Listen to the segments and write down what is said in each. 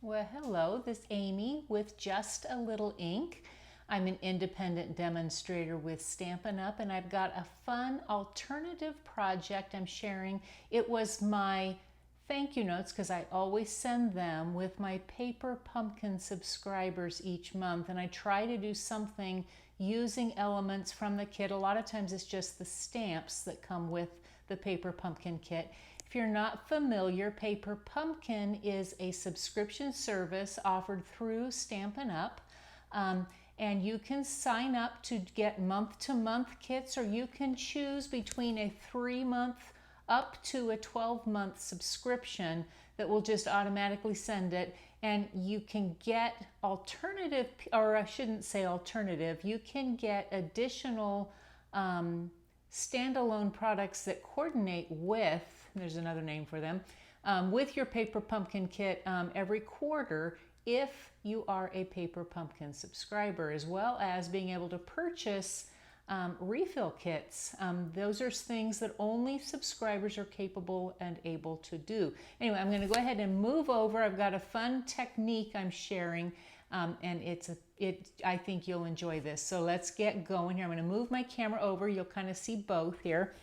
Well, hello, this is Amy with Just a Little Ink. I'm an independent demonstrator with Stampin' Up, and I've got a fun alternative project I'm sharing. It was my thank you notes because I always send them with my Paper Pumpkin subscribers each month, and I try to do something using elements from the kit. A lot of times it's just the stamps that come with the Paper Pumpkin kit. If you're not familiar, Paper Pumpkin is a subscription service offered through Stampin' Up. And you can sign up to get month-to-month kits, or you can choose between a 3-month up to a 12-month subscription that will just automatically send it. And you can get alternative, or I shouldn't say alternative, you can get additional standalone products that coordinate with, there's another name for them, with your Paper Pumpkin kit every quarter if you are a Paper Pumpkin subscriber, as well as being able to purchase refill kits. Those are things that only subscribers are capable and able to do. Anyway, I'm going to go ahead and move over. I've got a fun technique I'm sharing, and I think you'll enjoy this. So let's get going here. I'm going to move my camera over. You'll kind of see both here.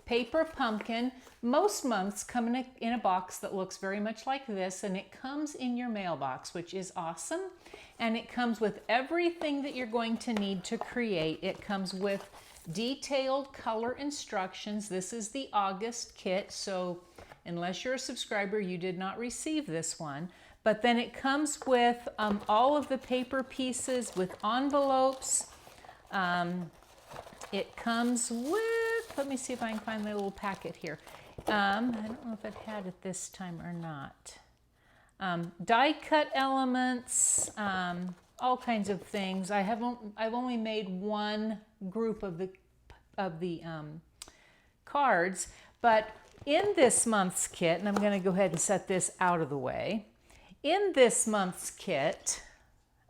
Paper Pumpkin, most months come in a box that looks very much like this, and it comes in your mailbox, which is awesome. And it comes with everything that you're going to need to create. It comes with detailed color instructions. This is the August kit, so unless you're a subscriber, you did not receive this one. But then it comes with all of the paper pieces with envelopes. It comes with, let me see if I can find my little packet here. I don't know if it had it this time or not. Die cut elements, all kinds of things. I've only made one group of the cards, but in this month's kit, and I'm going to go ahead and set this out of the way. In this month's kit,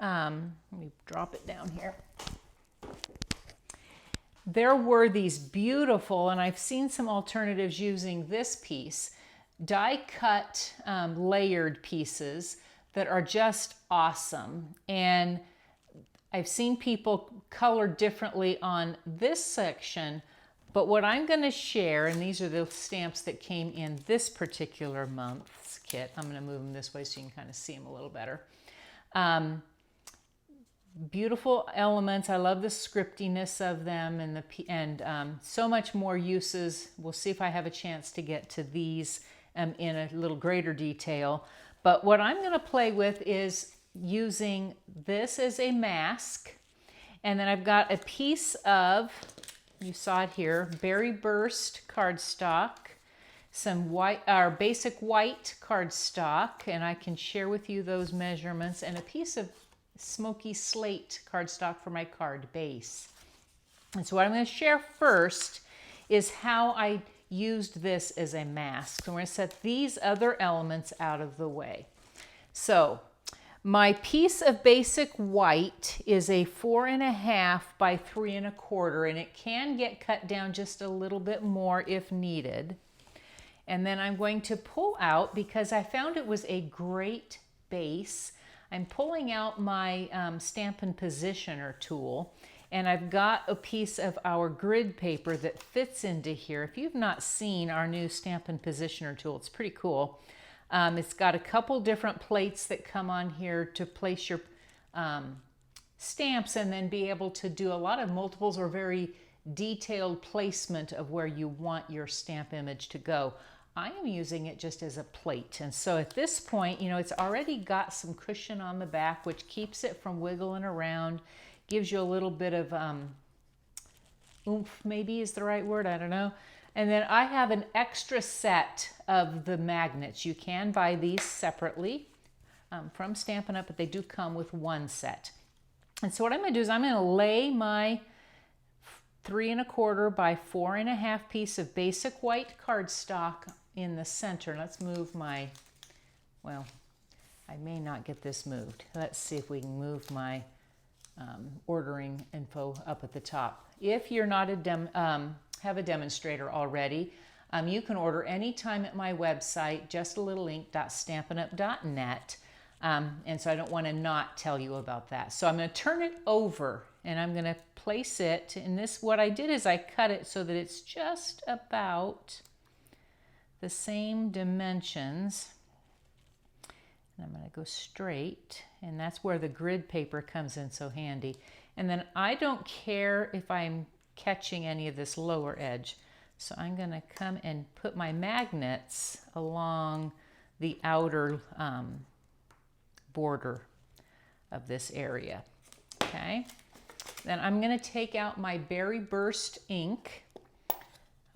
let me drop it down here. There were these beautiful, and I've seen some alternatives using this piece, die cut layered pieces that are just awesome. And I've seen people color differently on this section, but what I'm going to share, and these are the stamps that came in this particular month's kit. I'm going to move them this way so you can kind of see them a little better. Beautiful elements. I love the scriptiness of them, and so much more uses. We'll see if I have a chance to get to these in a little greater detail. But what I'm going to play with is using this as a mask, and then I've got a piece of, you saw it here, Berry Burst cardstock, some white, or basic white cardstock, and I can share with you those measurements, and a piece of smoky slate cardstock for my card base. And so what I'm going to share first is how I used this as a mask. So we're going to set these other elements out of the way. So my piece of basic white is a 4.5 by 3.25, and it can get cut down just a little bit more if needed. And then I'm going to pull out, because I found it was a great base, I'm pulling out my Stampin' Positioner tool, and I've got a piece of our grid paper that fits into here. If you've not seen our new Stampin' Positioner tool, it's pretty cool. It's got a couple different plates that come on here to place your stamps, and then be able to do a lot of multiples or very detailed placement of where you want your stamp image to go. I am using it just as a plate. And so at this point, you know, it's already got some cushion on the back, which keeps it from wiggling around, gives you a little bit of oomph, maybe is the right word, I don't know. And then I have an extra set of the magnets. You can buy these separately from Stampin' Up, but they do come with one set. And so what I'm going to do is I'm going to lay my 3.25 by 4.5 piece of basic white cardstock in the center. Let's move my, well, I may not get this moved. Let's see if we can move my ordering info up at the top. If you're not have a demonstrator already, you can order anytime at my website, justalittleink.stampinup.net. And so I don't want to not tell you about that. So I'm going to turn it over and I'm going to place it in this. What I did is I cut it so that it's just about the same dimensions. And I'm going to go straight, and that's where the grid paper comes in so handy. And then I don't care if I'm catching any of this lower edge. So I'm going to come and put my magnets along the outer border of this area. Okay. Then I'm going to take out my Berry Burst ink,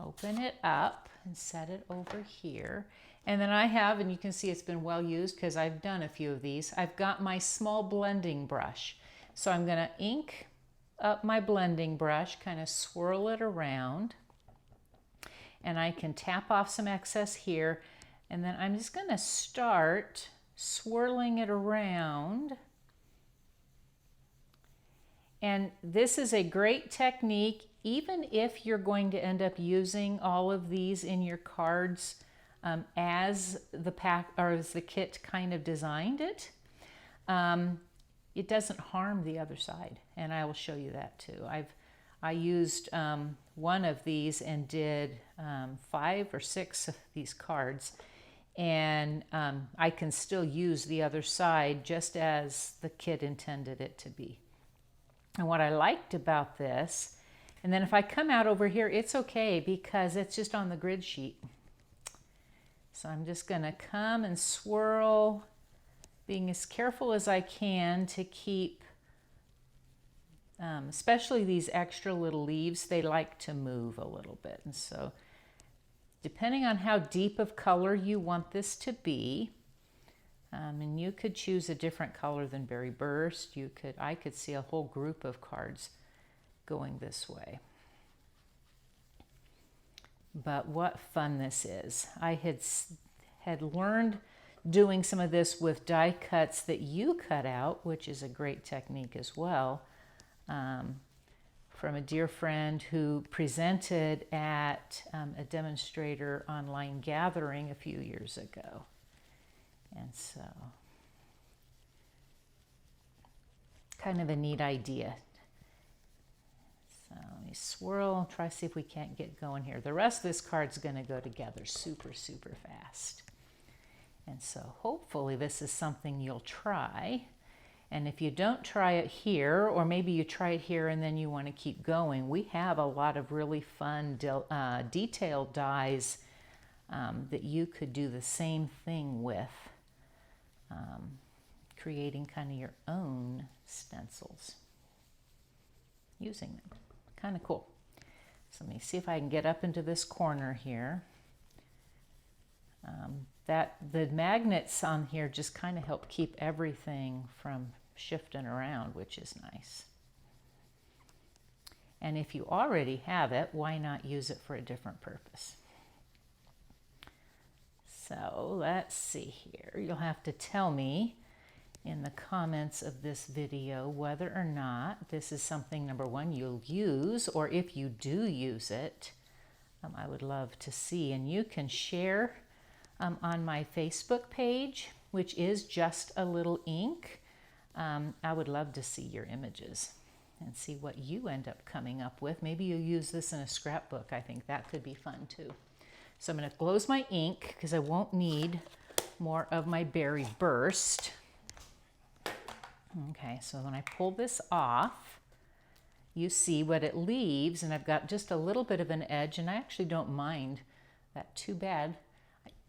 open it up and set it over here. And then I have, and you can see it's been well used because I've done a few of these, I've got my small blending brush. So I'm going to ink up my blending brush, kind of swirl it around, and I can tap off some excess here. And then I'm just going to start swirling it around. And this is a great technique, even if you're going to end up using all of these in your cards as the pack or as the kit kind of designed it. It doesn't harm the other side, and I will show you that too. I used one of these and did 5 or 6 of these cards, and I can still use the other side just as the kit intended it to be. And what I liked about this, and then if I come out over here, it's okay because it's just on the grid sheet. So I'm just going to come and swirl, being as careful as I can to keep, especially these extra little leaves, they like to move a little bit. And so depending on how deep of color you want this to be, and you could choose a different color than Berry Burst. I could see a whole group of cards going this way. But what fun this is. I had learned doing some of this with die cuts that you cut out, which is a great technique as well, from a dear friend who presented at a Demonstrator online gathering a few years ago. And so, kind of a neat idea. So let me swirl, try to see if we can't get going here. The rest of this card's going to go together super, super fast. And so hopefully this is something you'll try. And if you don't try it here, or maybe you try it here and then you want to keep going, we have a lot of really fun detailed dies that you could do the same thing with. Creating kind of your own stencils using them. Kind of cool. So let me see if I can get up into this corner here. The magnets on here just kind of help keep everything from shifting around, which is nice. And if you already have it, why not use it for a different purpose? So let's see here. You'll have to tell me in the comments of this video whether or not this is something, number one, you'll use, or if you do use it, I would love to see. And you can share on my Facebook page, which is Just a Little Ink. I would love to see your images and see what you end up coming up with. Maybe you'll use this in a scrapbook. I think that could be fun too. So I'm going to close my ink because I won't need more of my Berry Burst. Okay, so when I pull this off, you see what it leaves, and I've got just a little bit of an edge, and I actually don't mind that too bad.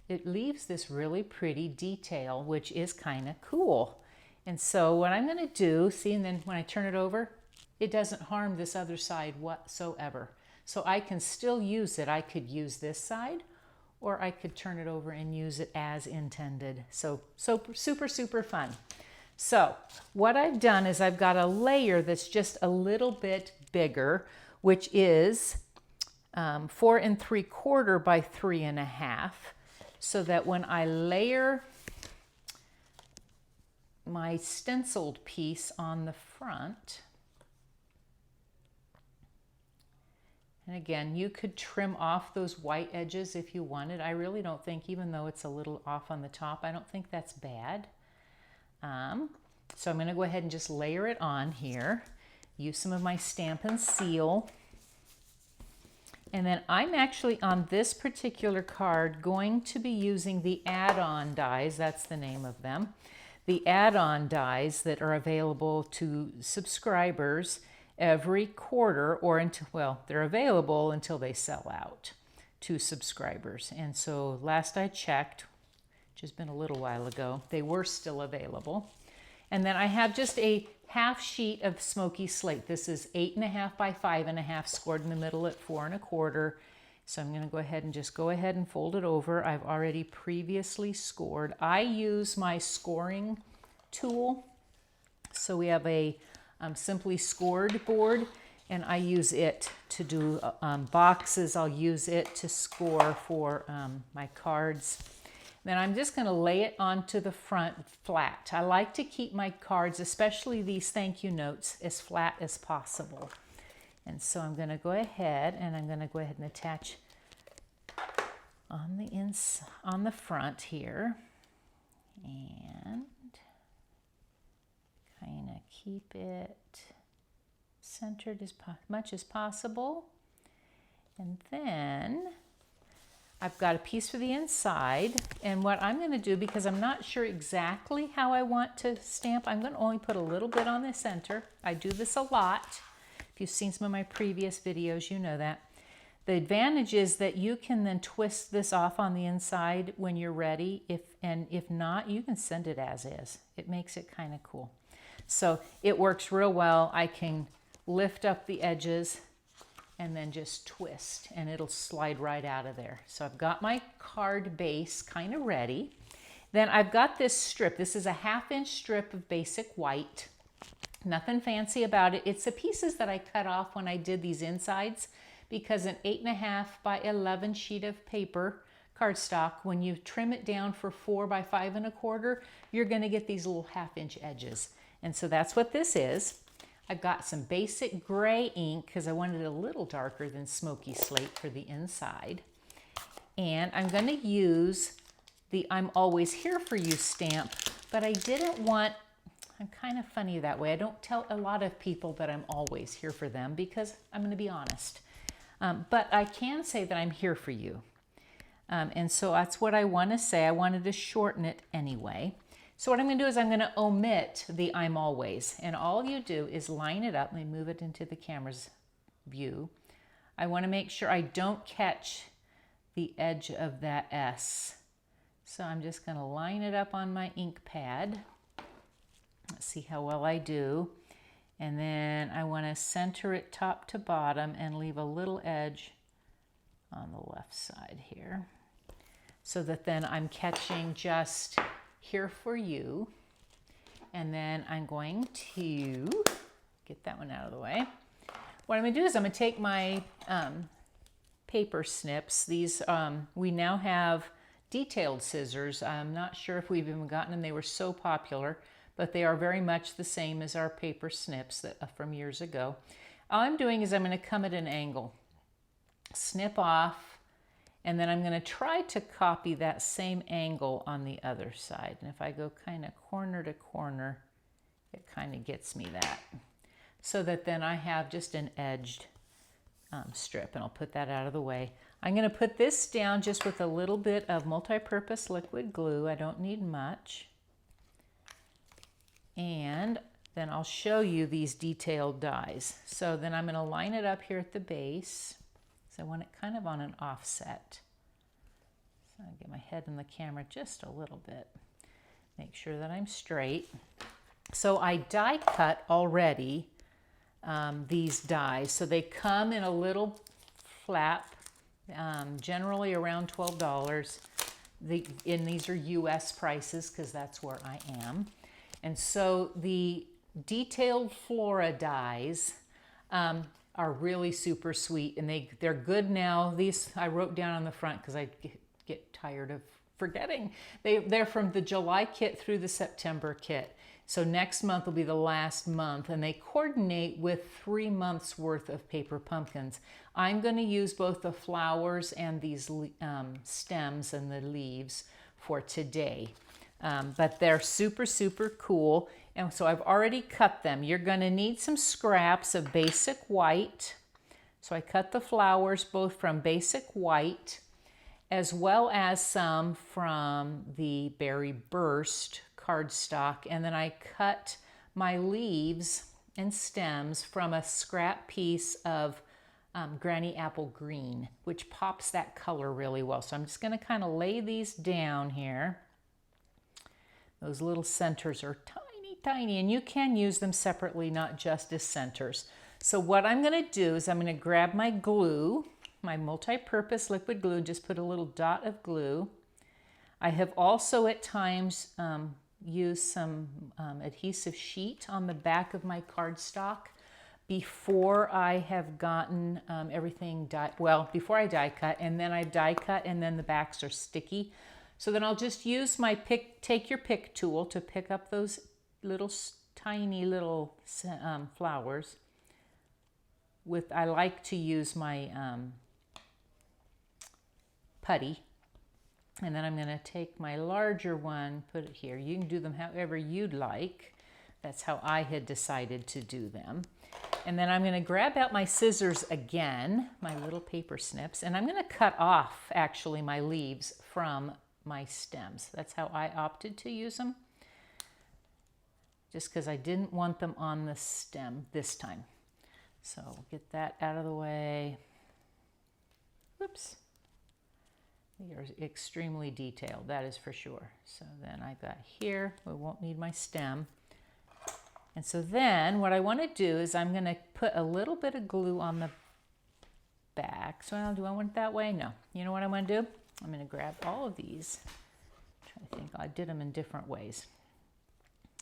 It leaves this really pretty detail, which is kind of cool. And so what I'm going to do, see, and then when I turn it over, it doesn't harm this other side whatsoever. So I can still use it. I could use this side, or I could turn it over and use it as intended. So super, super fun. So what I've done is I've got a layer that's just a little bit bigger, which is 4 3/4 by 3 1/2, so that when I layer my stenciled piece on the front, and again, you could trim off those white edges if you wanted. I really don't think, even though it's a little off on the top, I don't think that's bad. So I'm going to go ahead and just layer it on here. Use some of my Stampin' Seal. And then I'm actually on this particular card going to be using the add-on dies, that's the name of them, the add-on dies that are available to subscribers every quarter, or until, well, they're available until they sell out to subscribers. And so last I checked, which has been a little while ago, they were still available. And then I have just a half sheet of smoky slate. This is 8.5 by 5.5, scored in the middle at 4 1/4. So I'm going to go ahead and fold it over. I've already previously scored. I use my scoring tool. So we have a Simply Scored board, and I use it to do boxes. I'll use it to score for my cards. Then I'm just going to lay it onto the front flat. I like to keep my cards, especially these thank you notes, as flat as possible. And so I'm going to go ahead and attach on the front here, and kind of keep it centered as much as possible. And then I've got a piece for the inside, and what I'm going to do, because I'm not sure exactly how I want to stamp, I'm going to only put a little bit on the center. I do this a lot. If you've seen some of my previous videos, you know that. The advantage is that you can then twist this off on the inside when you're ready. If not, you can send it as is. It makes it kind of cool. So it works real well. I can lift up the edges and then just twist, and it'll slide right out of there. So I've got my card base kind of ready. Then I've got this strip. This is a 1/2 inch strip of basic white. Nothing fancy about it. It's the pieces that I cut off when I did these insides, because an 8.5 by 11 sheet of paper, cardstock, when you trim it down for 4 by 5 1/4, you're gonna get these little 1/2 inch edges. And so that's what this is. I've got some basic gray ink because I wanted it a little darker than smoky slate for the inside. And I'm going to use the I'm Always Here For You stamp, but I didn't want, I'm kind of funny that way. I don't tell a lot of people that I'm always here for them because I'm going to be honest. But I can say that I'm here for you. And so that's what I want to say. I wanted to shorten it anyway. So what I'm going to do is I'm going to omit the I'm Always, and all you do is line it up. Let me move it into the camera's view. I want to make sure I don't catch the edge of that S. So I'm just going to line it up on my ink pad. Let's see how well I do. And then I want to center it top to bottom and leave a little edge on the left side here, so that then I'm catching just Here For You. And then I'm going to get that one out of the way. What I'm going to do is I'm going to take my paper snips. These, we now have detailed scissors. I'm not sure if we've even gotten them. They were so popular, but they are very much the same as our paper snips that, from years ago. All I'm doing is I'm going to come at an angle, snip off, and then I'm going to try to copy that same angle on the other side. And if I go kind of corner to corner, it kind of gets me that. So that then I have just an edged strip, and I'll put that out of the way. I'm going to put this down just with a little bit of multi-purpose liquid glue. I don't need much. And then I'll show you these detailed dies. So then I'm going to line it up here at the base. So I want it kind of on an offset. So I'll get my head in the camera just a little bit. Make sure that I'm straight. So I die cut already these dies. So they come in a little flap, generally around $12. And these are US prices because that's where I am. And so the detailed Flora dies are really super sweet, and they're good now. These I wrote down on the front because I get tired of forgetting. They're from the July kit through the September kit. So next month will be the last month, and they coordinate with 3 months worth of paper pumpkins. I'm going to use both the flowers and these stems and the leaves for today. But they're super, super cool. And so I've already cut them. You're going to need some scraps of basic white. So I cut the flowers both from basic white as well as some from the Berry Burst cardstock. And then I cut my leaves and stems from a scrap piece of Granny Apple Green, which pops that color really well. So I'm just going to kind of lay these down here. Those little centers are tiny, tiny, and you can use them separately, not just as centers. So what I'm going to do is I'm going to grab my glue, my multi-purpose liquid glue, just put a little dot of glue. I have also at times used some adhesive sheet on the back of my cardstock before I have gotten everything before I die cut, and then I die cut, and then the backs are sticky. So then I'll just use my take your pick tool to pick up those little tiny little flowers. I like to use my putty, and then I'm going to take my larger one, put it here. You can do them however you'd like. That's how I had decided to do them. And then I'm going to grab out my scissors again, my little paper snips, and I'm going to cut off actually my leaves from my stems. That's how I opted to use them, just because I didn't want them on the stem this time. So get that out of the way. Whoops. They are extremely detailed, that is for sure. So then I've got here, we won't need my stem. And so then what I want to do is I'm going to put a little bit of glue on the back. So do I want it that way? No. You know what I'm going to do? I'm going to grab all of these. I'm trying to think. I did them in different ways.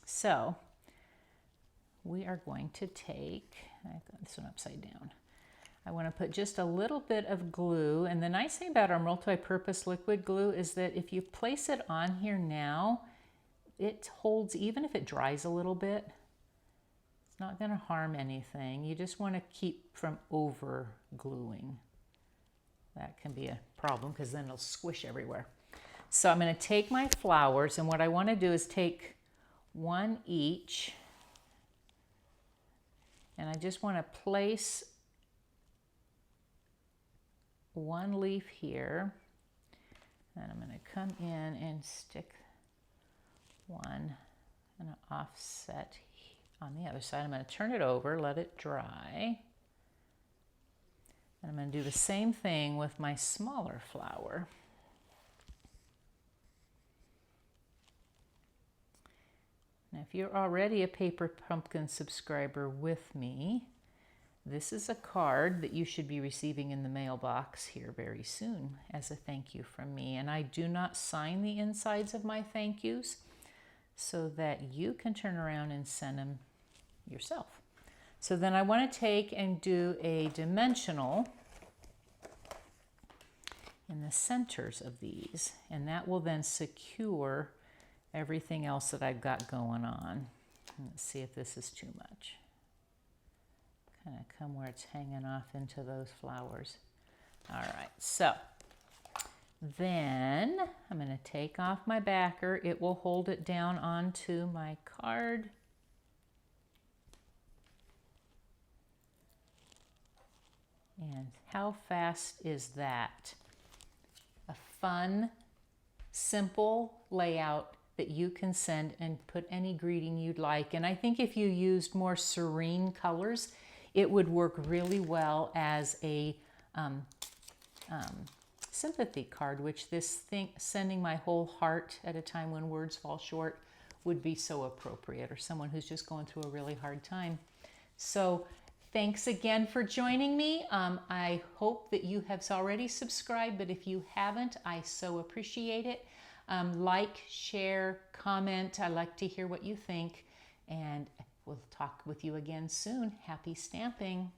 So we are going to take, I've got this one upside down. I want to put just a little bit of glue. And the nice thing about our multi-purpose liquid glue is that if you place it on here now, it holds, even if it dries a little bit, it's not going to harm anything. You just want to keep from over gluing. That can be a problem because then it'll squish everywhere. So I'm going to take my flowers, and what I want to do is take one each, and I just want to place one leaf here, and I'm going to come in and stick one and an offset on the other side. I'm going to turn it over, let it dry. And I'm going to do the same thing with my smaller flower. Now, if you're already a Paper Pumpkin subscriber with me, this is a card that you should be receiving in the mailbox here very soon as a thank you from me. And I do not sign the insides of my thank yous so that you can turn around and send them yourself. So then I want to take and do a dimensional in the centers of these, and that will then secure everything else that I've got going on. Let's see if this is too much. Kind of come where it's hanging off into those flowers. All right, so then I'm going to take off my backer. It will hold it down onto my card. And how fast is that? A fun, simple layout that you can send and put any greeting you'd like. And I think if you used more serene colors, it would work really well as a sympathy card, which sending my whole heart at a time when words fall short would be so appropriate, or someone who's just going through a really hard time. So thanks again for joining me. I hope that you have already subscribed, but if you haven't, I so appreciate it. Like, share, comment. I like to hear what you think, and we'll talk with you again soon. Happy stamping.